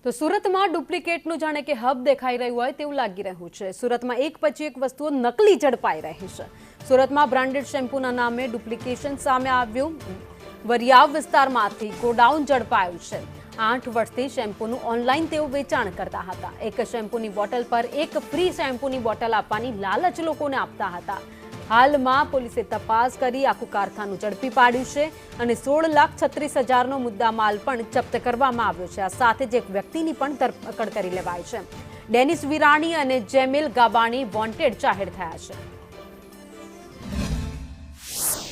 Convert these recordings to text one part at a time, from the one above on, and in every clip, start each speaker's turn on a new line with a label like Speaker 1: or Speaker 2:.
Speaker 1: તો સુરતમાં ડુપ્લિકેટનું જાણે કે હબ દેખાઈ રહ્યું હોય તેવું લાગી રહ્યું છે। સુરતમાં એક પછી એક વસ્તુઓ નકલી ઝડપાઈ રહી છે। સુરતમાં બ્રાન્ડેડ શેમ્પૂના નામે ડુપ્લિકેશન સામે આવ્યું। વરિયાવ વિસ્તારમાંથી ગોડાઉન ઝડપાયું છે। 8 વર્ષથી શેમ્પૂનું ઓનલાઈન તેઓ વેચાણ કરતા હતા। એક શેમ્પૂની બોટલ પર એક ફ્રી શેમ્પૂની બોટલ આપવાની લાલચ લોકોને આપતા હતા। હાલમાં પોલીસે તપાસ કરી આખું કારખાનું ઝડપી પાડ્યું છે અને 16,36,000નો મુદ્દામાલ પણ જપ્ત કરવામાં આવ્યો છે। આ સાથે જ એક વ્યક્તિની પણ ધરપકડ કરી લેવાઈ છે। ડેનિસ વિરાણી અને જેમિલ ગાબાણી વોન્ટેડ જાહેર થયા છે।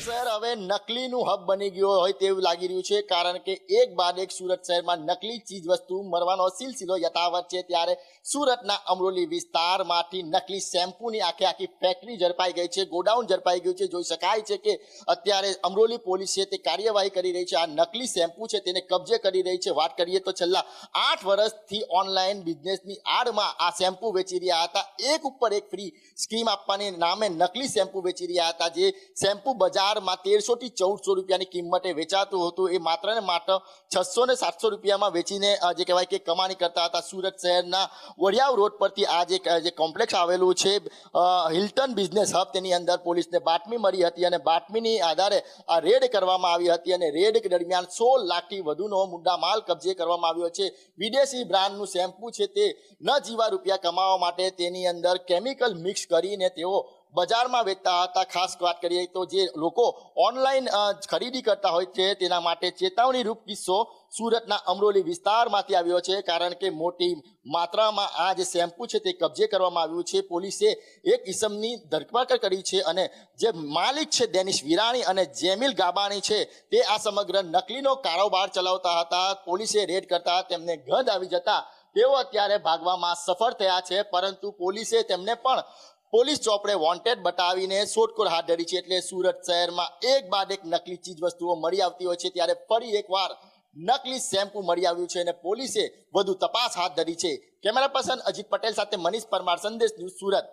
Speaker 2: શહેર હવે નકલીનું હબ બની ગયો હોય તેવું લાગી રહ્યું છે, કારણ કે એક બાદ એક સુરત શહેરમાં નકલી ચીજ વસ્તુ મળવાનો સિલસિલો યથાવત છે। ત્યારે સુરતના અમરોલી વિસ્તારમાંથી નકલી શેમ્પૂની આખી ફેક્ટરી ઝડપાઈ ગઈ છે, ગોડાઉન ઝડપાઈ ગયું છે। જોઈ શકાય છે કે અત્યારે અમરોલી પોલીસ છે તે કાર્યવાહી કરી રહી છે। આ નકલી શેમ્પૂ છે તેને કબજે કરી રહી છે। વાત કરીએ તો છેલ્લા 8 વર્ષથી ઓનલાઈન બિઝનેસની આડમાં આ શેમ્પૂ વેચી રહ્યા હતા। એક ઉપર એક ફ્રી સ્કીમ આપવાની નામે નકલી શેમ્પૂ વેચી રહ્યા હતા। જે શેમ્પૂ બજાર 1300 થી 1400 રૂપિયાની કિંમતે વેચાતું હતું, એ માત્ર ને માત્ર 600 ને 700 રૂપિયામાં વેચીને જે કહેવાય કે કમાણી કરતા હતા। સુરત શહેરના વડિયાવ રોડ પરથી આ જે કોમ્પ્લેક્સ આવેલું છે હિલ્ટન બિઝનેસ હબ, તેની અંદર પોલીસને બાતમી મળી હતી અને બાતમીની આધારે આ રેડ કરવામાં આવી હતી અને રેડ દરમિયાન 16 લાખથી વધુનો મુદ્દામાલ કબજે કરવામાં આવ્યો છે। વિદેશી બ્રાન્ડનું શેમ્પૂ છે તે ન જીવા રૂપિયા કમાવા માટે તેની અંદર કેમિકલ મિક્સ કરીને તેઓ બજારમાં વેચતા હતા। ખાસ વાત કરીએ તો જે લોકો ઓનલાઈન ખરીદી કરતા હોય છે તેના માટે ચેતવણી રૂપ કિસ્સો સુરતના અમરોલી વિસ્તારમાંથી આવ્યો છે, કારણ કે મોટી માત્રામાં આ જે શેમ્પૂ છે તે કબજે કરવામાં આવ્યું છે। પોલીસે એક ઇસમની ધરપકડ કરી છે અને જે માલિક છે ડેનિસ વિરાણી અને જેમિલ ગાબાણી છે તે આ સમગ્ર નકલીનો કારોબાર ચલાવતા હતા। પોલીસે રેડ કરતા તેમને ગંધ આવી જતા તેઓ અત્યારે ભાગવામાં સફળ થયા છે, પરંતુ પોલીસે તેમને પણ પોલીસ ચોપડે વોન્ટેડ બતાવીને શોધખોળ હાથ ધરી છે। એટલે સુરત શહેરમાં એક બાદ એક નકલી ચીજ વસ્તુઓ મળી આવતી હોય છે, ત્યારે ફરી એકવાર નકલી શેમ્પૂ મળી આવ્યું છે અને પોલીસે વધુ તપાસ હાથ ધરી છે। કેમેરા પર્સન અજીત પટેલ સાથે મનીષ પરમાર, સંદેશ ન્યૂઝ, સુરત।